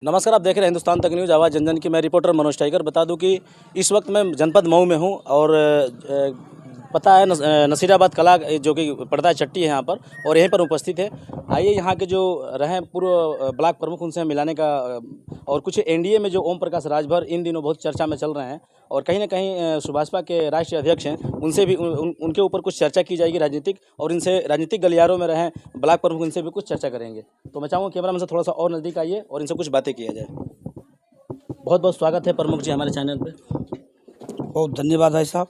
नमस्कार, आप देख रहे हैं हिंदुस्तान तक न्यूज़ आवाज़ जन-जन की। मैं रिपोर्टर मनोज टाइगर। बता दूं कि इस वक्त मैं जनपद मऊ में हूं और पता है नसीराबाद कला जो कि पड़ता है चट्टी है यहाँ पर, और यहीं पर उपस्थित है। आइए यहाँ के जो रहे पूर्व ब्लॉक प्रमुख उनसे मिलाने का और कुछ एनडीए में जो ओम प्रकाश राजभर इन दिनों बहुत चर्चा में चल रहे हैं और कहीं ना कहीं सुभाषपा के राष्ट्रीय अध्यक्ष हैं, उनसे भी उनके ऊपर कुछ चर्चा की जाएगी राजनीतिक, और इनसे राजनीतिक गलियारों में रहे ब्लॉक प्रमुख, इनसे भी कुछ चर्चा करेंगे। तो मैं चाहूँगा कैमरा मैन से थोड़ा सा और नज़दीक आइए और इनसे कुछ बातें किया जाए। बहुत बहुत स्वागत है प्रमुख जी हमारे चैनल पे। बहुत धन्यवाद भाई साहब।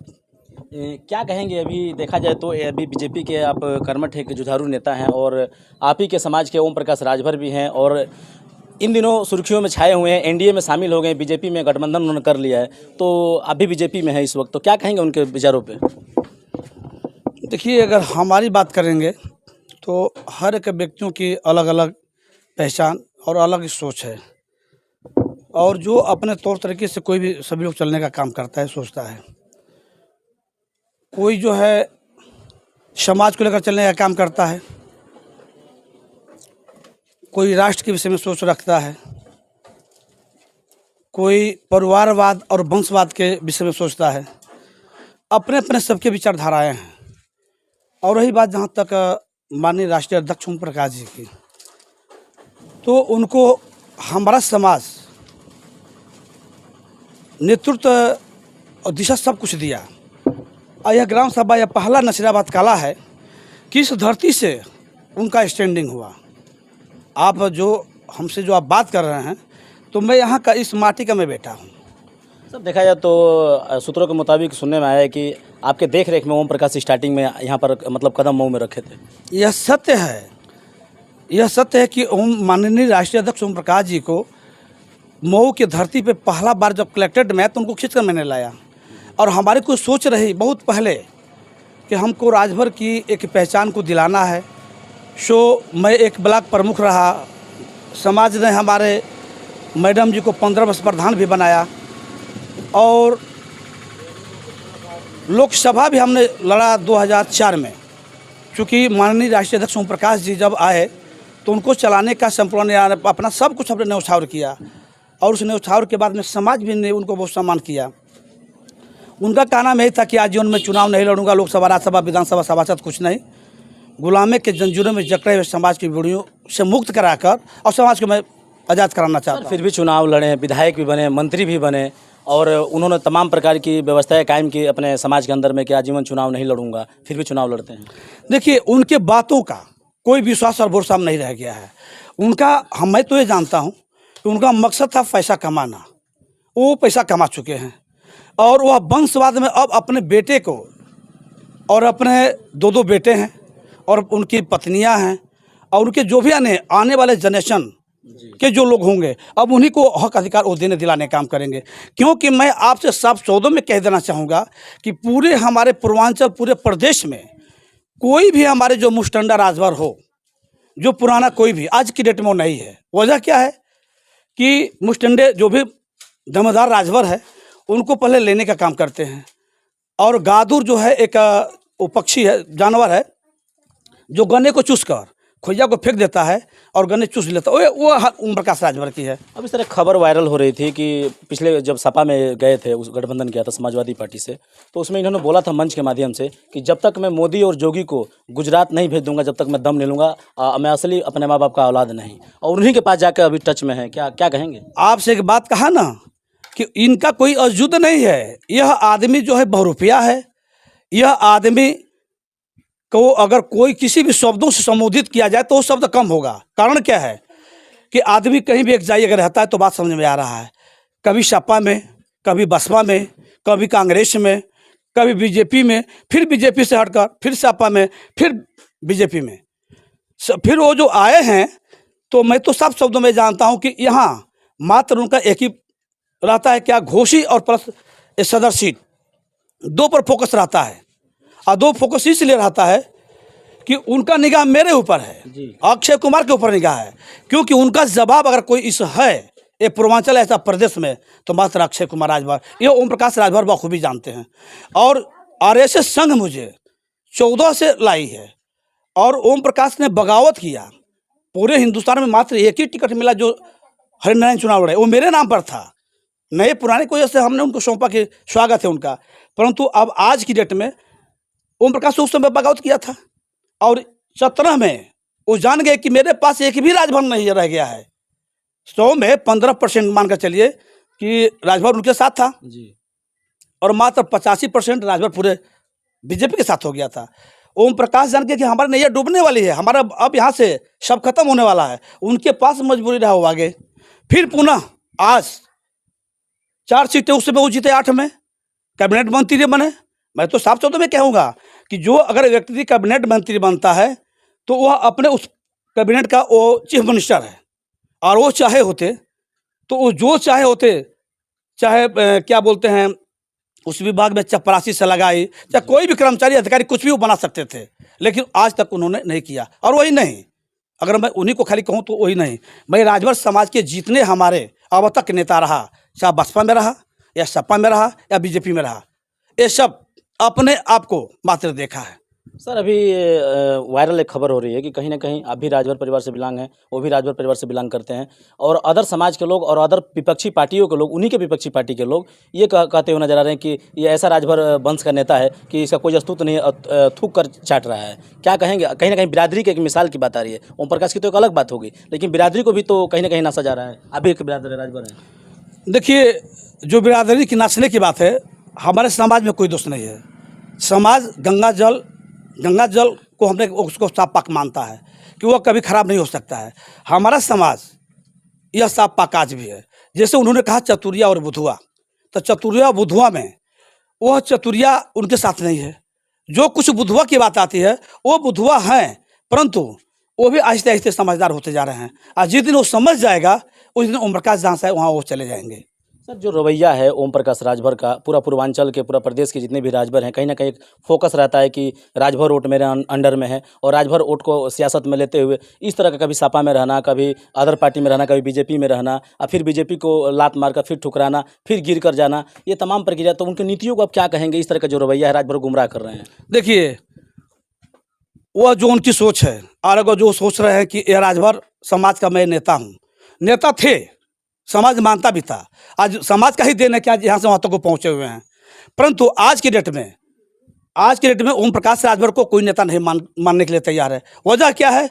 क्या कहेंगे, अभी देखा जाए तो अभी बीजेपी के आप कर्मठ एक जुझारू नेता हैं और आप ही के समाज के ओम प्रकाश राजभर भी हैं और इन दिनों सुर्खियों में छाए हुए हैं, एनडीए में शामिल हो गए, बीजेपी में गठबंधन उन्होंने कर लिया है, तो आप भी बीजेपी में है इस वक्त, तो क्या कहेंगे उनके विचारों पे? देखिए, अगर हमारी बात करेंगे तो हर एक व्यक्तियों की अलग अलग पहचान और अलग सोच है, और जो अपने तौर तरीके से कोई भी सभी लोग चलने का काम करता है, सोचता है। कोई जो है समाज को लेकर चलने का काम करता है, कोई राष्ट्र के विषय में सोच रखता है, कोई परिवारवाद और वंशवाद के विषय में सोचता है। अपने अपने सबके विचारधाराएं हैं। और रही बात जहाँ तक माननीय राष्ट्रीय अध्यक्ष ओम प्रकाश जी की, तो उनको हमारा समाज नेतृत्व और दिशा सब कुछ दिया, और यह ग्राम सभा यह पहला नसीराबाद कला है कि इस धरती से उनका स्टैंडिंग हुआ। आप जो हमसे जो आप बात कर रहे हैं, तो मैं यहाँ का इस माटी का मैं बेटा हूँ। सब देखा जाए तो सूत्रों के मुताबिक सुनने में आया है कि आपके देख रेख में ओम प्रकाश स्टार्टिंग में यहाँ पर मतलब कदम मऊ में रखे थे। यह सत्य है, यह सत्य है कि माननीय राष्ट्रीय अध्यक्ष ओम प्रकाश जी को मऊ की धरती पे पहला बार जब कलेक्टेड में, तो उनको खींचकर मैंने लाया। और हमारी कोई सोच रही बहुत पहले कि हमको राजभर की एक पहचान को दिलाना है। सो मैं एक ब्लॉक प्रमुख रहा, समाज ने हमारे मैडम जी को 15 वर्ष प्रधान भी बनाया, और लोकसभा भी हमने लड़ा 2004 में। चूँकि माननीय राष्ट्रीय अध्यक्ष ओम प्रकाश जी जब आए, तो उनको चलाने का संपूर्ण अपना सब कुछ अपने न्यौछावर किया, और उस न्यौछावर के बाद में समाज भी ने उनको बहुत सम्मान किया। उनका कहना यही था कि आजीवन में चुनाव नहीं लड़ूंगा, लोकसभा, राज्यसभा, विधानसभा, सभासद कुछ नहीं, गुलामे के जंजीरों में जकड़े हुए समाज की बीड़ियों से मुक्त कराकर और समाज को मैं आज़ाद कराना चाहता हूं। फिर भी चुनाव लड़े, विधायक भी बने, मंत्री भी बने, और उन्होंने तमाम प्रकार की व्यवस्थाएं कायम की अपने समाज के अंदर में कि आजीवन चुनाव नहीं लड़ूंगा, फिर भी चुनाव लड़ते हैं। देखिए, उनके बातों का कोई विश्वास और भरोसा नहीं रह गया है। उनका मैं तो ये जानता हूँ कि उनका मकसद था पैसा कमाना। वो पैसा कमा चुके हैं, और वह वंशवाद में अब अपने बेटे को, और अपने दो बेटे हैं और उनकी पत्नियां हैं, और उनके जो भी आने वाले जनरेशन के जो लोग होंगे, अब उन्हीं को हक अधिकार वो देने दिलाने काम करेंगे। क्योंकि मैं आपसे साफ शब्दों में कह देना चाहूँगा कि पूरे हमारे पूर्वांचल, पूरे प्रदेश में कोई भी हमारे जो मुस्टंडा राजभर हो, जो पुराना कोई भी आज की डेट में वो नहीं है। वजह क्या है कि मुस्टंडे जो भी जमींदार राजभर है, उनको पहले लेने का काम करते हैं। और गादुर जो है एक वो पक्षी है, जानवर है, जो गन्ने को चूस कर खोइया को फेंक देता है और गन्ने चूस लेता है, वो ओम प्रकाश राजभर की है। अब इस तरह खबर वायरल हो रही थी कि पिछले जब सपा में गए थे, उस गठबंधन किया था समाजवादी पार्टी से, तो उसमें इन्होंने बोला था मंच के माध्यम से कि जब तक मैं मोदी और जोगी को गुजरात नहीं भेज दूंगा, जब तक मैं दम नहीं लूँगा, मैं असली अपने माँ बाप का औलाद नहीं, और उन्हीं के पास जाकर अभी टच में है। क्या कहेंगे? आपसे एक बात कहा ना कि इनका कोई अजुद नहीं है। यह आदमी जो है बहुरूपिया है। यह आदमी को अगर कोई किसी भी शब्दों से संबोधित किया जाए तो वो शब्द कम होगा। कारण क्या है कि आदमी कहीं भी एक जाइए अगर रहता है तो बात समझ में आ रहा है। कभी सपा में, कभी बसपा में, कभी कांग्रेस में, कभी बीजेपी में, फिर बीजेपी से हटकर फिर सपा में, फिर बीजेपी में, फिर वो जो आए हैं, तो मैं तो सब शब्दों में जानता हूँ कि यहाँ मात्र उनका एक ही रहता है, क्या घोषी और प्लस सदर सीट, दो पर फोकस रहता है। और दो फोकस इसलिए रहता है कि उनका निगाह मेरे ऊपर है, अक्षय कुमार के ऊपर निगाह है। क्योंकि उनका जवाब अगर कोई इस है ये पूर्वांचल ऐसा प्रदेश में, तो मात्र अक्षय कुमार राजभर, ये ओम प्रकाश राजभर बखूबी जानते हैं। और आरएसएस संघ मुझे 14 से लाई है, और ओम प्रकाश ने बगावत किया। पूरे हिंदुस्तान में मात्र एक ही टिकट मिला जो हरिनारायण चुनाव लड़े, वो मेरे नाम पर था। नए पुराने कोई ऐसे हमने उनको सौंपा कि स्वागत है उनका, परंतु अब आज की डेट में ओम प्रकाश उस समय बगावत किया था और 17 में वो जान गए कि मेरे पास एक भी राजभर नहीं रह गया है। 100 में 15% मान कर चलिए कि राजभर उनके साथ था जी। और मात्र 85% राजभर पूरे बीजेपी के साथ हो गया था। ओम प्रकाश जान के कि हमारी नैया डूबने वाली है, हमारा अब यहाँ से सब खत्म होने वाला है, उनके पास मजबूरी रहा वो आगे। फिर पुनः आज 4 सीटें उस समय वो जीते, 8 में कैबिनेट मंत्री बने। मैं तो साफ शब्दों में कहूँगा कि जो अगर व्यक्ति कैबिनेट मंत्री बनता है तो वह अपने उस कैबिनेट का वो चीफ मिनिस्टर है, और वो चाहे होते तो वो जो चाहे होते, चाहे क्या बोलते हैं उस विभाग में चपरासी से लगाई, चाहे कोई भी कर्मचारी अधिकारी कुछ भी वो बना सकते थे, लेकिन आज तक उन्होंने नहीं किया। और वही नहीं, अगर मैं उन्हीं को खाली कहूँ तो वही नहीं, मैं राजभर समाज के जितने हमारे अब तक नेता रहा, चाहे बसपा में रहा या सपा में रहा या बीजेपी में रहा, ये सब अपने आप को मात्र देखा है। सर अभी वायरल एक खबर हो रही है कि कहीं ना कहीं आप भी राजभर परिवार से बिलोंग हैं, वो भी राजभर परिवार से बिलोंग करते हैं, और अदर समाज के लोग और अदर विपक्षी पार्टियों के लोग, उन्हीं के विपक्षी पार्टी के लोग ये कहते हुए नजर आ रहे हैं कि ये ऐसा राजभर वंश का नेता है कि इसका कोई अस्तुत नहीं है, थूक कर चाट रहा है। क्या कहेंगे? कहीं ना कहीं बिरादरी की एक मिसाल की बात आ रही है। ओम प्रकाश की तो एक अलग बात होगी, लेकिन बिरादरी को भी तो कहीं ना कहीं नासा जा रहा है। आप भी एक बिरादर राजभर हैं। देखिए, जो बिरादरी की नाचने की बात है, हमारे समाज में कोई दोष नहीं है। समाज गंगा जल को हमने उसको साफ पाक मानता है कि वह कभी खराब नहीं हो सकता है। हमारा समाज यह साफ पाक आज भी है। जैसे उन्होंने कहा चतुरिया और बुधुआ, तो चतुरिया बुधुआ में वह चतुरिया उनके साथ नहीं है। जो कुछ बुधुआ की बात आती है वो बुधुआ हैं, परंतु वो भी आहिस्ते आहिस्ते समझदार होते जा रहे हैं। आज जिस दिन वो समझ जाएगा उस दिन ओम प्रकाश जहाँ से है वहाँ वो चले जाएंगे। सर जो रवैया है ओम प्रकाश राजभर का, पूरा पूर्वांचल के, पूरा प्रदेश के जितने भी राजभर हैं, कहीं ना कहीं एक फोकस रहता है कि राजभर वोट मेरे अंडर में है, और राजभर वोट को सियासत में लेते हुए इस तरह का कभी सपा में रहना, कभी अदर पार्टी में रहना, कभी बीजेपी में रहना, और फिर बीजेपी को लात मारकर फिर ठुकराना, फिर गिर कर जाना, ये तमाम प्रक्रिया। तो उनकी नीतियों को आप क्या कहेंगे? इस तरह का जो रवैया है राजभर गुमराह कर रहे हैं। देखिए, वह जो उनकी सोच है, और अगर जो सोच रहे हैं कि यह राजभर समाज का मैं नेता हूँ, नेता थे, समाज मानता भी था, आज समाज का ही देन है कि आज यहाँ से वहाँ तक को पहुँचे हुए हैं। परंतु आज की डेट में ओम प्रकाश राजभर को कोई नेता नहीं मानने के लिए तैयार है। वजह क्या है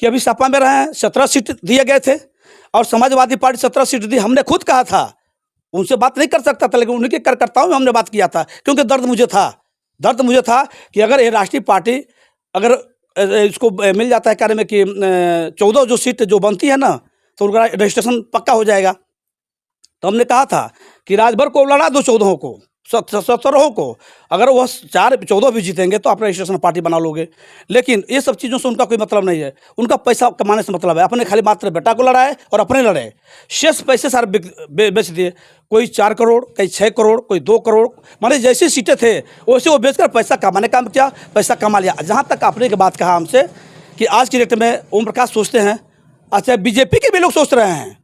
कि अभी सपा में रहे हैं, 17 सीट दिए गए थे, और समाजवादी पार्टी 17 सीट दी। हमने खुद कहा था, उनसे बात नहीं कर सकता था, लेकिन उनके कार्यकर्ताओं में हमने बात किया था, क्योंकि दर्द मुझे था कि अगर ये राष्ट्रीय पार्टी अगर इसको मिल जाता है कार्य में कि 14 जो सीट जो बनती है ना, तो उनका रजिस्ट्रेशन पक्का हो जाएगा। तो हमने कहा था कि राजभर को लड़ा दो 14 को, 17 को, अगर वह 14 भी जीतेंगे तो आप रजिस्ट्रेशन पार्टी बना लोगे। लेकिन ये सब चीज़ों से उनका कोई मतलब नहीं है, उनका पैसा कमाने से मतलब है। अपने खाली मात्र बेटा को लड़ाए और अपने लड़े, शेष पैसे सारे बेच दिए। कोई 4 करोड़, कोई 6 करोड़, कोई 2 करोड़, माने जैसी सीटें थे वैसे वो बेचकर पैसा कमाने का क्या पैसा कमा लिया। जहाँ तक आपने की बात कहा हमसे कि आज की डेट में ओम प्रकाश सोचते हैं, अच्छा बीजेपी के भी लोग सोच रहे हैं,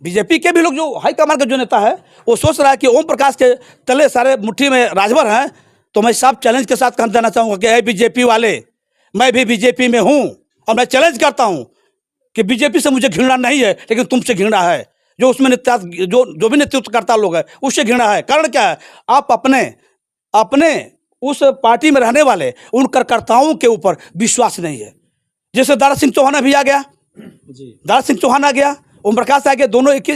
बीजेपी के भी लोग जो हाईकमान का जो नेता है वो सोच रहा है कि ओम प्रकाश के तले सारे मुट्ठी में राजभर हैं। तो मैं साफ चैलेंज के साथ कह देना चाहूँगा कि बीजेपी वाले, मैं भी बीजेपी में हूँ और मैं चैलेंज करता हूँ कि बीजेपी से मुझे घृणा नहीं है, लेकिन तुमसे घृणा है। जो उसमें जो भी नेतृत्व करता लोग है उससे घृणा है। कारण क्या है? आप अपने उस पार्टी में रहने वाले उन कार्यकर्ताओं के ऊपर विश्वास नहीं है। जैसे दारा सिंह चौहान भी आ गया, दारा सिंह चौहान आ गया, ओम प्रकाश आ गया, दोनों एक ही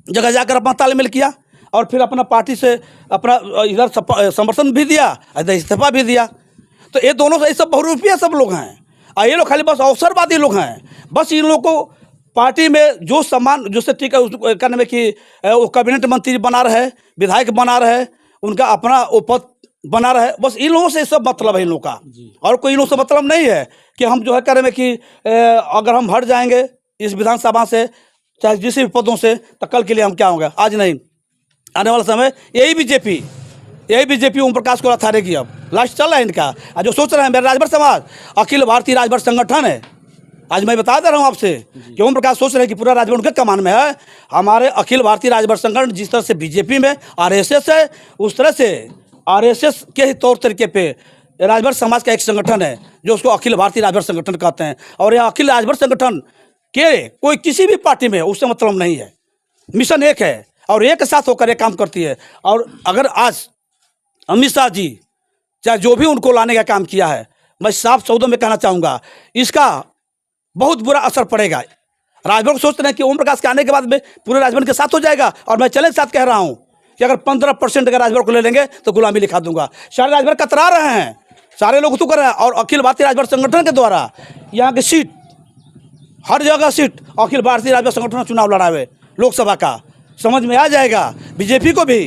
जगह जाकर अपना तालमेल किया और फिर अपना पार्टी से अपना इधर समर्थन भी दिया, इधर इस्तीफा भी दिया। तो ये दोनों से सब बहुरूपिया सब लोग हैं, और ये लोग खाली बस अवसरवादी लोग हैं। बस इन लोगों को पार्टी में जो सम्मान जो से ठीक है उसको करने में कि वो कैबिनेट मंत्री बना रहे, विधायक बना रहे, उनका अपना वो पद बना रहे, बस इन लोगों से सब मतलब है इन लोगों का। और कोई इन लोगों से मतलब नहीं है कि हम जो है करें में कि अगर हम हट जाएंगे इस विधानसभा से चाहे जिस भी पदों से तो कल के लिए हम क्या होंगे, आज नहीं, आने वाला समय यही बीजेपी ओम प्रकाश को लथारेगी। अब लास्ट चल रहा है इनका। आज जो सोच रहे हैं मेरा राजभर समाज अखिल भारतीय राजभर संगठन है, आज मैं बता दे रहा हूँ आपसे कि ओम प्रकाश सोच रहे हैं कि पूरा राजभर उनके कमान में है। हमारे अखिल भारतीय राजभर संगठन जिस तरह से बीजेपी में आरएसएस है, उस तरह से आरएसएस के ही तौर तरीके पे राजभर समाज का एक संगठन है जो उसको अखिल भारतीय राजभर संगठन कहते हैं। और यह अखिल राजभर संगठन के कोई किसी भी पार्टी में उससे मतलब नहीं है। मिशन एक है और एक साथ होकर ये काम करती है। और अगर आज अमित शाह जी चाहे जो भी उनको लाने का काम किया है, मैं साफ शब्दों में कहना चाहूँगा इसका बहुत बुरा असर पड़ेगा। राजभर सोचते हैं कि ओम प्रकाश के आने के बाद में पूरे राजभर के साथ हो जाएगा, और मैं चैलेंज के साथ कह रहा हूँ कि अगर 15% अगर राजभर को ले लेंगे तो गुलामी लिखा दूंगा। सारे राजभर कतरा रहे हैं, सारे लोग तो कर रहे हैं। और अखिल भारतीय राजभर संगठन के द्वारा यहाँ की सीट, हर जगह सीट अखिल भारतीय राजभर संगठन चुनाव लड़ावे लोकसभा का, समझ में आ जाएगा बीजेपी को भी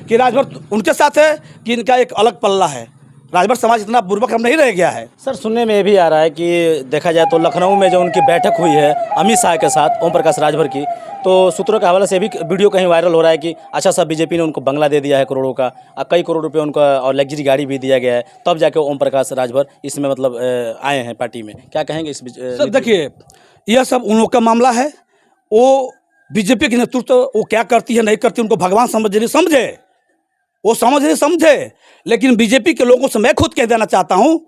कि राजभर उनके साथ है कि इनका एक अलग पल्ला है। राजभर समाज इतना बुर्बक हम नहीं रह गया है। सर सुनने में ये भी आ रहा है कि देखा जाए तो लखनऊ में जो उनकी बैठक हुई है अमित शाह के साथ ओम प्रकाश राजभर की, तो सूत्रों के हवाले से भी वीडियो कहीं वायरल हो रहा है कि अच्छा सा बीजेपी ने उनको बंगला दे दिया है करोड़ों का, कई करोड़ रुपए उनका और लग्जरी गाड़ी भी दिया गया है, तब जाके ओम प्रकाश राजभर इसमें मतलब आए हैं पार्टी में। क्या कहेंगे इस सर देखिए, यह सब उन लोग का मामला है। वो बीजेपी के नेतृत्व वो क्या करती है नहीं करती उनको भगवान समझे, वो समझ नहीं समझे। लेकिन बीजेपी के लोगों से मैं खुद कह देना चाहता हूँ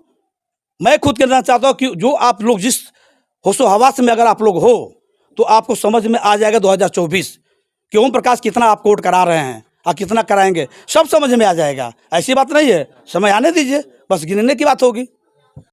कि जो आप लोग जिस होशो हवास में अगर आप लोग हो तो आपको समझ में आ जाएगा 2024 कि ओम प्रकाश कितना आप कोर्ट करा रहे हैं और कितना कराएंगे, सब समझ में आ जाएगा। ऐसी बात नहीं है, समय आने दीजिए, बस गिनने की बात होगी।